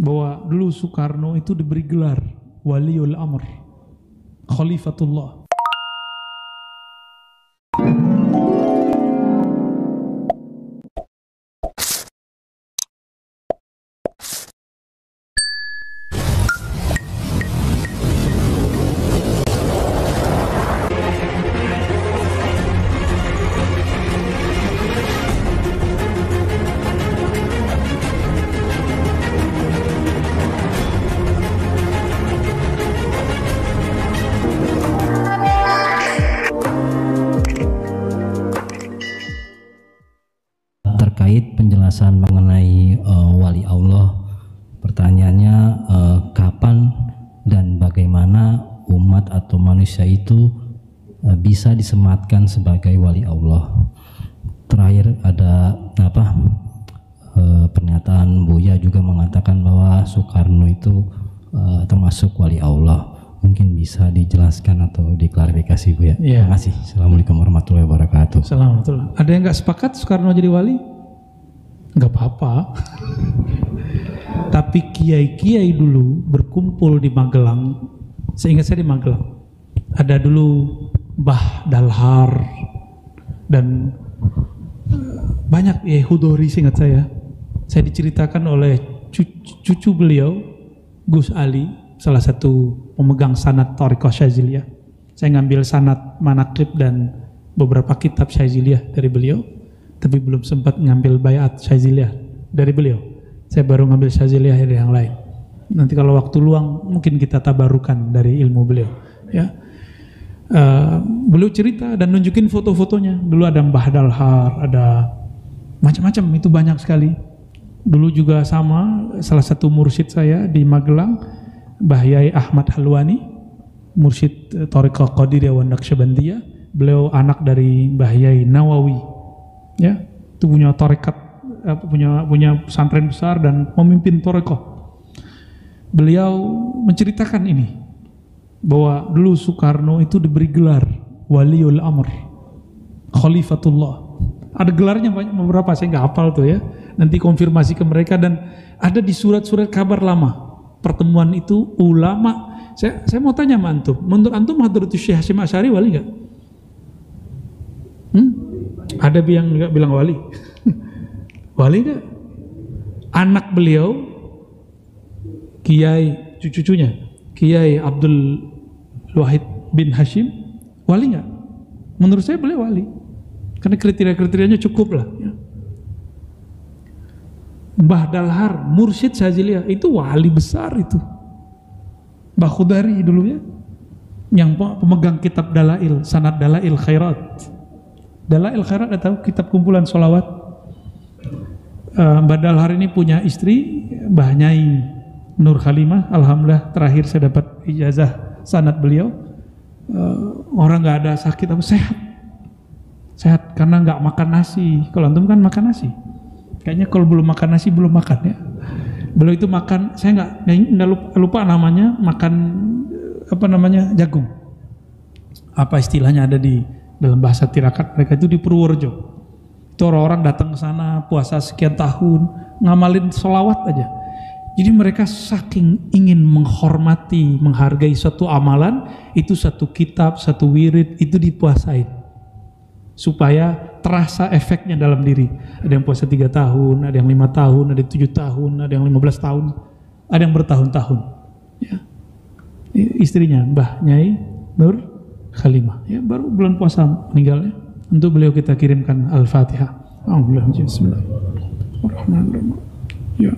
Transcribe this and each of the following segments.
bahwa dulu Soekarno itu diberi gelar Waliul Amr, Khalifatullah. Terkait penjelasan mengenai wali Allah, pertanyaannya kapan dan bagaimana umat atau manusia itu bisa disematkan sebagai wali Allah. Terakhir ada pernyataan Buya juga mengatakan bahwa Soekarno itu termasuk wali Allah. Mungkin bisa dijelaskan atau diklarifikasi, Bu ya. Ya. Terima kasih. Assalamualaikum warahmatullahi wabarakatuh. Assalamualaikum. Ada yang nggak sepakat Soekarno jadi wali? Nggak apa-apa. Tapi kiai-kiai dulu berkumpul di Magelang. Seingat saya di Magelang. Ada dulu Mbah Dalhar dan banyak Hudori, seingat saya. Saya diceritakan oleh cucu beliau, Gus Ali, salah satu pemegang sanad Thariqah Syaziliyah. Saya ngambil sanad manaqib dan beberapa kitab Syaziliyah dari beliau, tapi belum sempat ngambil bayat Syaziliyah dari beliau. Saya baru ngambil Syaziliyah dari yang lain. Nanti kalau waktu luang mungkin kita tabarukan dari ilmu beliau. Ya, beliau cerita dan nunjukin foto-fotonya. Dulu ada Mbah Dalhar, ada macam-macam, itu banyak sekali. Dulu juga sama salah satu mursyid saya di Magelang, Mbah Yai Ahmad Halwani, mursyid Thariqah Qadiriyah wa Naqsyabandiyah. Beliau anak dari Mbah Yai Nawawi. Ya, itu punya tarekat, punya pesantren besar dan memimpin tarekat. Beliau menceritakan ini bahwa dulu Soekarno itu diberi gelar Waliul Amr, Khalifatullah. Ada gelarnya banyak, beberapa saya nggak hafal tuh ya. Nanti konfirmasi ke mereka, dan ada di surat-surat kabar lama. Pertemuan itu ulama. Saya mau tanya sama antum, menurut antum Hadratus Syekh Hasyim Asy'ari wali nggak? Ada yang nggak bilang wali? Wali nggak? Anak beliau, Kiai, cucunya Kiai Abdul Wahid bin Hashim, wali nggak? Menurut saya beliau wali, karena kriteria-kriterianya cukup lah. Ya. Mbah Dalhar, mursyid Syaziliyah, itu wali besar itu. Mbah Khudari dulu ya, yang pemegang kitab Dalail, sanad Dalail Khairat. Dalail Khairat, ada tahu, kitab kumpulan sholawat. Mbah Dalhar ini punya istri Mbah Nyai Nur Khalimah. Alhamdulillah terakhir saya dapat ijazah sanad beliau. Orang nggak ada sakit apa, sehat karena nggak makan nasi. Kalau antum kan makan nasi. Kayaknya kalau belum makan nasi belum makan ya. Beliau itu makan, saya nggak lupa namanya, makan jagung. Apa istilahnya ada di dalam bahasa Tirakat mereka itu di Purworejo. Itu orang-orang datang ke sana puasa sekian tahun ngamalin sholawat aja. Jadi mereka saking ingin menghormati, menghargai suatu amalan, itu satu kitab, satu wirid itu dipuasain supaya terasa efeknya dalam diri. Ada yang puasa 3 tahun, ada yang 5 tahun, ada yang 7 tahun, ada yang 15 tahun, ada yang bertahun-tahun. Ya. Istrinya Mbah Nyai Nur Khalimah, ya, baru bulan puasa meninggalnya. Untuk beliau kita kirimkan Al-Fatihah. Bismillahirrahmanirrahim. Ya.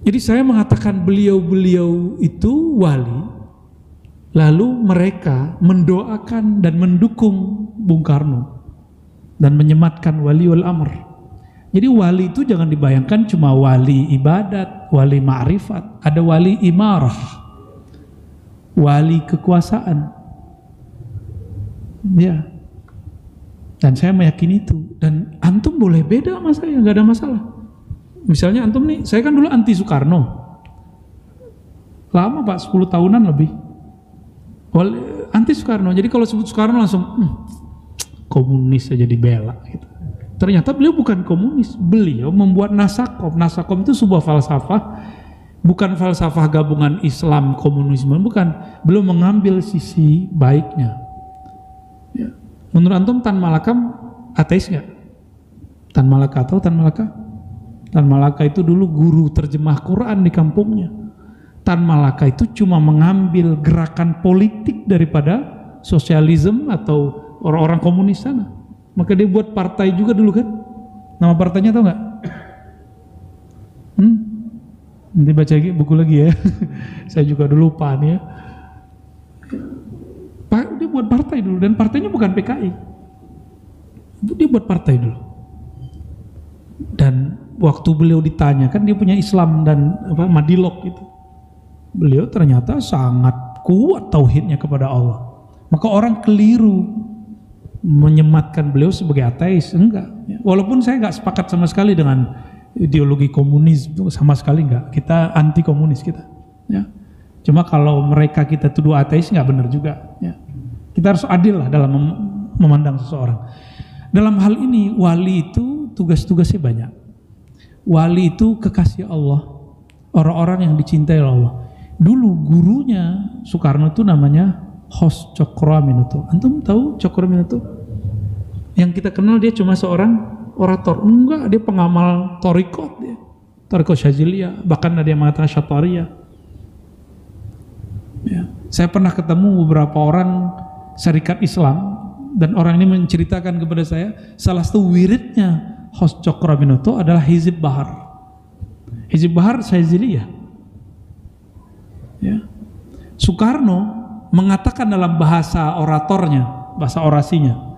Jadi saya mengatakan beliau-beliau itu wali, lalu mereka mendoakan dan mendukung Bung Karno dan menyematkan Waliul Amr. Jadi wali itu jangan dibayangkan cuma wali ibadat, wali ma'rifat, ada wali imarah, wali kekuasaan. Ya. Dan saya meyakini itu, dan antum boleh beda sama saya, nggak ada masalah. Misalnya antum nih, saya kan dulu anti Soekarno, lama Pak, 10 tahunan lebih. Anti Soekarno, jadi kalau sebut Soekarno langsung komunis aja dibela gitu. Ternyata beliau bukan komunis, beliau membuat nasakom. Nasakom itu sebuah falsafah, bukan falsafah gabungan Islam, komunisme, bukan. Beliau mengambil sisi baiknya. Ya. Menurut antum Tan Malaka ateis nggak? Tan Malaka atau Tan Malaka? Tan Malaka itu dulu guru terjemah Quran di kampungnya. Tan Malaka itu cuma mengambil gerakan politik daripada sosialisme atau orang-orang komunis sana. Maka dia buat partai juga dulu kan. Nama partainya tahu nggak? Nanti baca buku lagi ya. Saya juga dulu lupa nih ya. Dia buat partai dulu dan partainya bukan PKI. Dia buat partai dulu. Dan waktu beliau ditanya kan dia punya Islam dan Madilog gitu. Beliau ternyata sangat kuat tauhidnya kepada Allah. Maka orang keliru menyematkan beliau sebagai ateis, enggak. Walaupun saya enggak sepakat sama sekali dengan ideologi komunis, sama sekali enggak. Kita anti komunis kita. Ya. Cuma kalau mereka kita tuduh ateis enggak benar juga. Ya. Kita harus adil lah dalam memandang seseorang. Dalam hal ini wali itu tugas-tugasnya banyak. Wali itu kekasih Allah, orang-orang yang dicintai Allah. Dulu gurunya Soekarno itu namanya Hos Cokroaminoto. Antum tahu Cokroaminoto? Yang kita kenal dia cuma seorang orator. Enggak, dia pengamal Torikot dia. Torikot Syaziliyah, bahkan ada yang mengatakan Syatwariyah. Ya. Saya pernah ketemu beberapa orang syarikat Islam dan orang ini menceritakan kepada saya salah satu wiridnya Hos Cokroaminoto adalah Hizib Bahar. Hizib Bahar Syaziliyah. Ya. Soekarno mengatakan dalam bahasa oratornya, bahasa orasinya,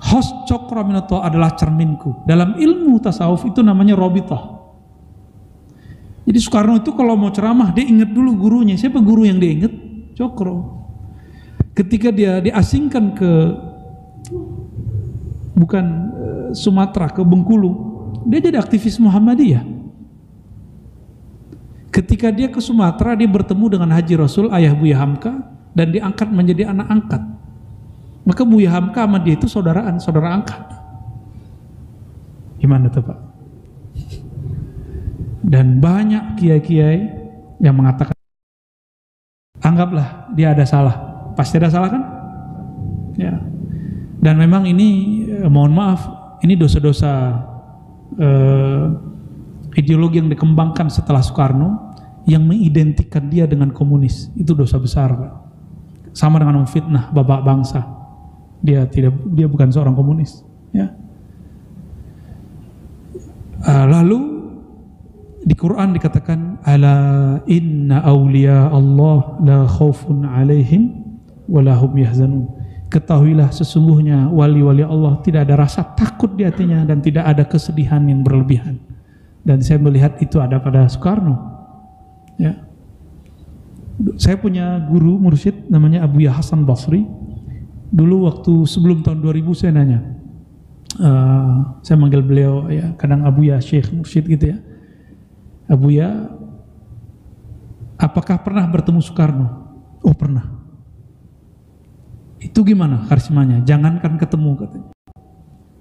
Hos Cokroaminoto adalah cerminku. Dalam ilmu tasawuf itu namanya robitah. Jadi Soekarno itu kalau mau ceramah dia ingat dulu gurunya. Siapa guru yang dia ingat? Cokro. Ketika dia diasingkan ke bukan Sumatera, ke Bengkulu, dia jadi aktivis Muhammadiyah. Ketika dia ke Sumatera, dia bertemu dengan Haji Rasul, ayah Buya Hamka, dan diangkat menjadi anak angkat. Maka Buya Hamka sama dia itu saudaraan, saudara angkat. Gimana tuh Pak? Dan banyak kiai-kiai yang mengatakan, anggaplah dia ada salah. Pasti ada salah kan? Ya. Dan memang ini, mohon maaf, ini dosa-dosa ideologi yang dikembangkan setelah Soekarno yang mengidentikan dia dengan komunis. Itu dosa besar Pak. Sama dengan memfitnah bapak bangsa. Dia bukan seorang komunis. Ya. Lalu di Quran dikatakan ala inna awliya Allah la khaufun alaihim wa lahum yahzanun. Ketahuilah sesungguhnya wali-wali Allah tidak ada rasa takut di hatinya dan tidak ada kesedihan yang berlebihan. Dan saya melihat itu ada pada Soekarno. Ya. Saya punya guru mursyid namanya Abuya Hasan Basri. Dulu waktu sebelum tahun 2000 saya nanya, saya manggil beliau ya kadang Abuya Syekh mursyid gitu ya. Abuya, apakah pernah bertemu Soekarno? Oh pernah. Itu gimana karismanya? Jangankan ketemu katanya.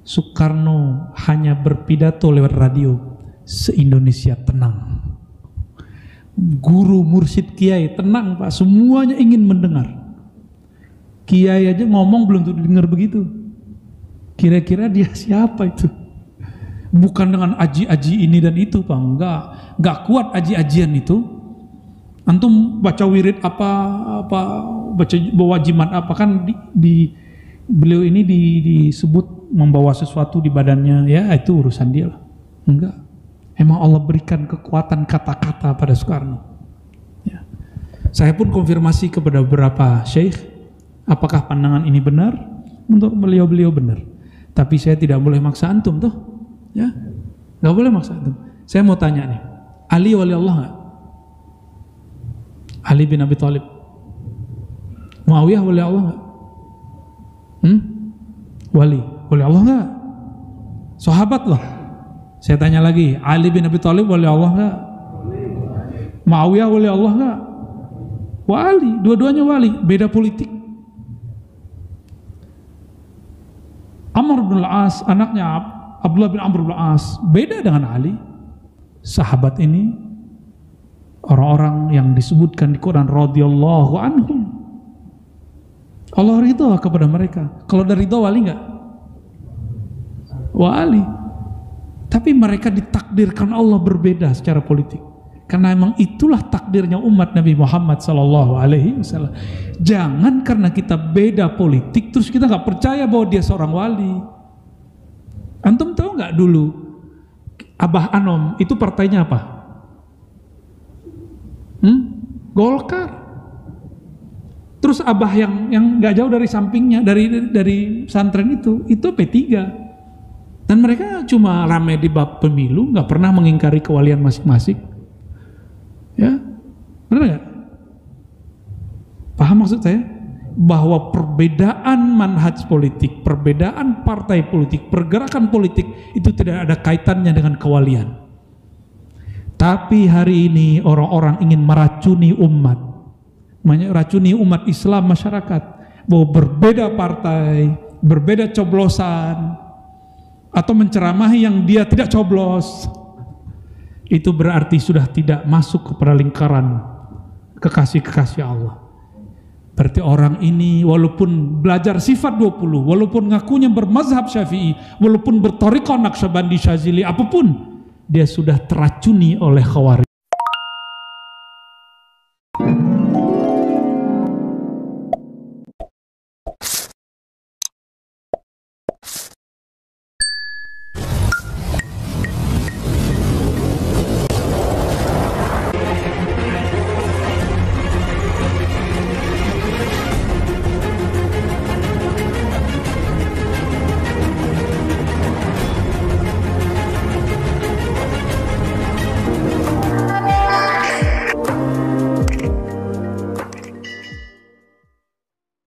Soekarno hanya berpidato lewat radio, se-Indonesia tenang. Guru, mursyid, kiai tenang Pak, semuanya ingin mendengar. Kiai aja ngomong belum tentu dengar begitu. Kira-kira dia siapa itu? Bukan dengan aji-aji ini dan itu Pak, enggak kuat aji-ajian itu. Antum baca wirid apa baca wajimat apa kan beliau ini disebut membawa sesuatu di badannya, ya itu urusan dia lah. Enggak. Emang Allah berikan kekuatan kata-kata pada Soekarno. Ya. Saya pun konfirmasi kepada beberapa syekh, apakah pandangan ini benar? Menurut beliau benar. Tapi saya tidak boleh maksa antum tuh. Ya, nggak boleh maksa antum. Saya mau tanya nih, Ali wali Allah nggak? Ali bin Abi Thalib. Muawiyah wali Allah nggak? Wali Allah nggak? Sahabat loh. Saya tanya lagi, Ali bin Abi Thalib wali Allah nggak? Muawiyah wali Allah nggak? Wali, dua-duanya wali, beda politik. Amr bin Al-As, anaknya Abdullah bin Amr bin As, beda dengan Ali. Sahabat ini orang-orang yang disebutkan di Quran radhiyallahu anhum. Allah ridha kepada mereka. Kalau dari ridha wali enggak? Wali. Tapi mereka ditakdirkan Allah berbeda secara politik. Karena memang itulah takdirnya umat Nabi Muhammad SAW. Jangan karena kita beda politik terus kita nggak percaya bahwa dia seorang wali. Antum tahu nggak dulu Abah Anom itu partainya apa? Golkar. Terus Abah yang nggak jauh dari sampingnya dari pesantren itu P3. Dan mereka cuma ramai di bab pemilu, nggak pernah mengingkari kewalian masing-masing. Ya, benar nggak? Paham maksud saya? Bahwa perbedaan manhaj politik, perbedaan partai politik, pergerakan politik itu tidak ada kaitannya dengan kewalian. Tapi hari ini orang-orang ingin meracuni umat, meracuni umat Islam masyarakat, bahwa berbeda partai, berbeda coblosan, atau menceramahi yang dia tidak coblos, itu berarti sudah tidak masuk kepada lingkaran kekasih-kekasih Allah. Berarti orang ini walaupun belajar sifat 20, walaupun ngakunya bermazhab Syafi'i, walaupun berthariqah Naqsyabandi Syazili, apapun, dia sudah teracuni oleh Khawarij.